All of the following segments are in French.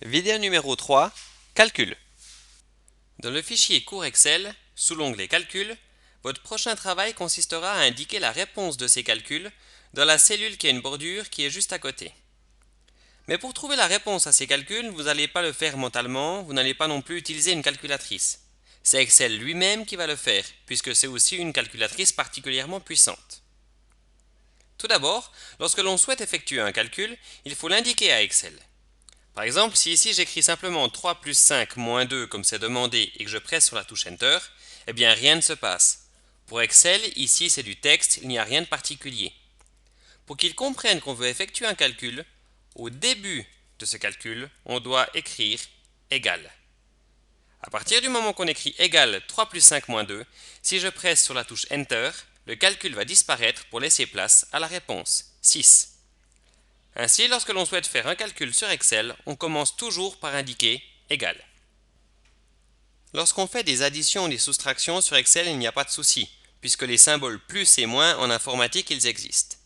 Vidéo numéro 3, calcul. Dans le fichier cours Excel, sous l'onglet Calcul, votre prochain travail consistera à indiquer la réponse de ces calculs dans la cellule qui a une bordure qui est juste à côté. Mais pour trouver la réponse à ces calculs, vous n'allez pas le faire mentalement, vous n'allez pas non plus utiliser une calculatrice. C'est Excel lui-même qui va le faire, puisque c'est aussi une calculatrice particulièrement puissante. Tout d'abord, lorsque l'on souhaite effectuer un calcul, il faut l'indiquer à Excel. Par exemple, si ici j'écris simplement 3 plus 5 moins 2 comme c'est demandé et que je presse sur la touche Enter, eh bien rien ne se passe. Pour Excel, ici c'est du texte, il n'y a rien de particulier. Pour qu'il comprenne qu'on veut effectuer un calcul, au début de ce calcul, on doit écrire égal. À partir du moment qu'on écrit égal 3 plus 5 moins 2, si je presse sur la touche Enter, le calcul va disparaître pour laisser place à la réponse 6. Ainsi, lorsque l'on souhaite faire un calcul sur Excel, on commence toujours par indiquer égal. Lorsqu'on fait des additions ou des soustractions sur Excel, il n'y a pas de souci, puisque les symboles plus et moins en informatique, ils existent.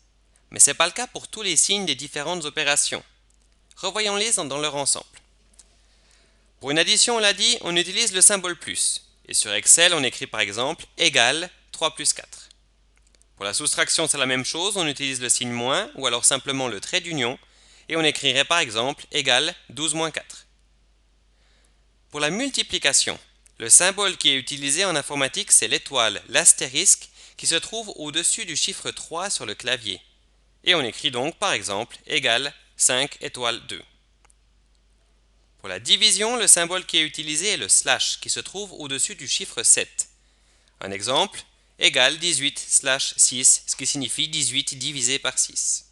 Mais ce n'est pas le cas pour tous les signes des différentes opérations. Revoyons-les dans leur ensemble. Pour une addition, on l'a dit, on utilise le symbole plus. Et sur Excel, on écrit par exemple égal 3 plus 4. Pour la soustraction, c'est la même chose, on utilise le signe moins ou alors simplement le trait d'union et on écrirait par exemple égal 12 moins 4. Pour la multiplication, le symbole qui est utilisé en informatique, c'est l'étoile, l'astérisque, qui se trouve au-dessus du chiffre 3 sur le clavier. Et on écrit donc par exemple égal 5 étoile 2. Pour la division, le symbole qui est utilisé est le slash, qui se trouve au-dessus du chiffre 7. Un exemple, égale 18/6, ce qui signifie 18 divisé par 6.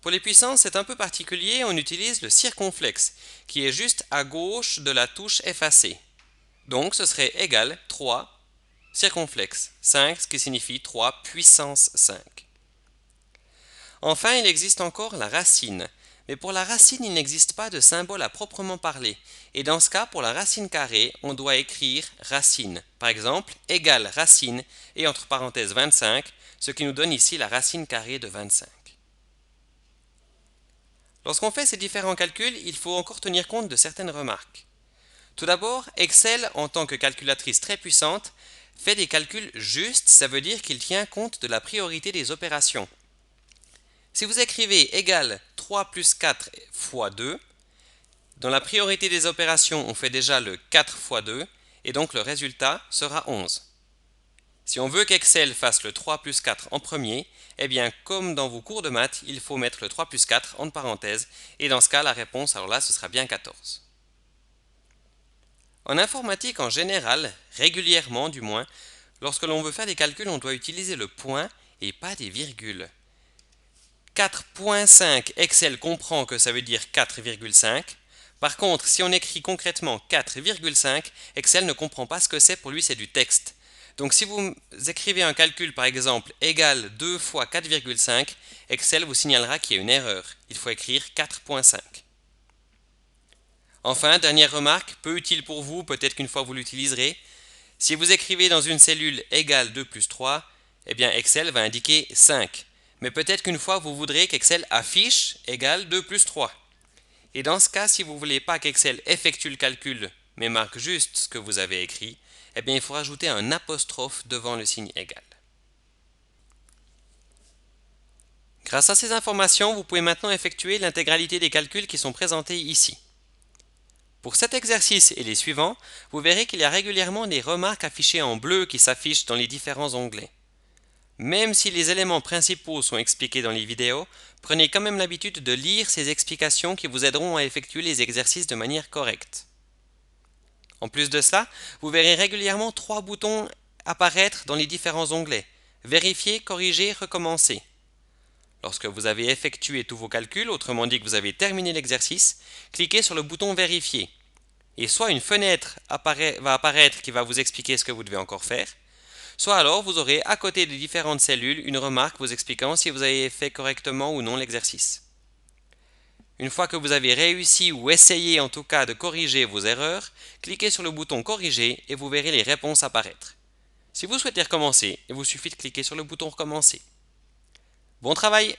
Pour les puissances, c'est un peu particulier, on utilise le circonflexe, qui est juste à gauche de la touche effacée. Donc ce serait égal 3 circonflexe 5, ce qui signifie 3 puissance 5. Enfin, il existe encore la racine. Mais pour la racine, il n'existe pas de symbole à proprement parler. Et dans ce cas, pour la racine carrée, on doit écrire racine. Par exemple, égale racine et entre parenthèses 25, ce qui nous donne ici la racine carrée de 25. Lorsqu'on fait ces différents calculs, il faut encore tenir compte de certaines remarques. Tout d'abord, Excel, en tant que calculatrice très puissante, fait des calculs justes, ça veut dire qu'il tient compte de la priorité des opérations. Si vous écrivez égal 3 plus 4 fois 2, dans la priorité des opérations, on fait déjà le 4 fois 2, et donc le résultat sera 11. Si on veut qu'Excel fasse le 3 plus 4 en premier, eh bien comme dans vos cours de maths, il faut mettre le 3 plus 4 entre parenthèses, et dans ce cas, la réponse, alors là, ce sera bien 14. En informatique en général, régulièrement du moins, lorsque l'on veut faire des calculs, on doit utiliser le point et pas des virgules. 4.5, Excel comprend que ça veut dire 4,5. Par contre, si on écrit concrètement 4,5, Excel ne comprend pas ce que c'est, pour lui c'est du texte. Donc si vous écrivez un calcul par exemple égal 2 fois 4,5, Excel vous signalera qu'il y a une erreur. Il faut écrire 4.5. Enfin, dernière remarque, peu utile pour vous, peut-être qu'une fois vous l'utiliserez. Si vous écrivez dans une cellule égale 2 plus 3, eh bien Excel va indiquer 5. Mais peut-être qu'une fois vous voudrez qu'Excel affiche égale 2 plus 3. Et dans ce cas, si vous ne voulez pas qu'Excel effectue le calcul, mais marque juste ce que vous avez écrit, eh bien il faut rajouter un apostrophe devant le signe égal. Grâce à ces informations, vous pouvez maintenant effectuer l'intégralité des calculs qui sont présentés ici. Pour cet exercice et les suivants, vous verrez qu'il y a régulièrement des remarques affichées en bleu qui s'affichent dans les différents onglets. Même si les éléments principaux sont expliqués dans les vidéos, prenez quand même l'habitude de lire ces explications qui vous aideront à effectuer les exercices de manière correcte. En plus de cela, vous verrez régulièrement 3 boutons apparaître dans les différents onglets. Vérifier, corriger, recommencer. Lorsque vous avez effectué tous vos calculs, autrement dit que vous avez terminé l'exercice, cliquez sur le bouton Vérifier. Et soit une fenêtre va apparaître qui va vous expliquer ce que vous devez encore faire, soit alors vous aurez à côté des différentes cellules une remarque vous expliquant si vous avez fait correctement ou non l'exercice. Une fois que vous avez réussi ou essayé en tout cas de corriger vos erreurs, cliquez sur le bouton Corriger et vous verrez les réponses apparaître. Si vous souhaitez recommencer, il vous suffit de cliquer sur le bouton Recommencer. Bon travail!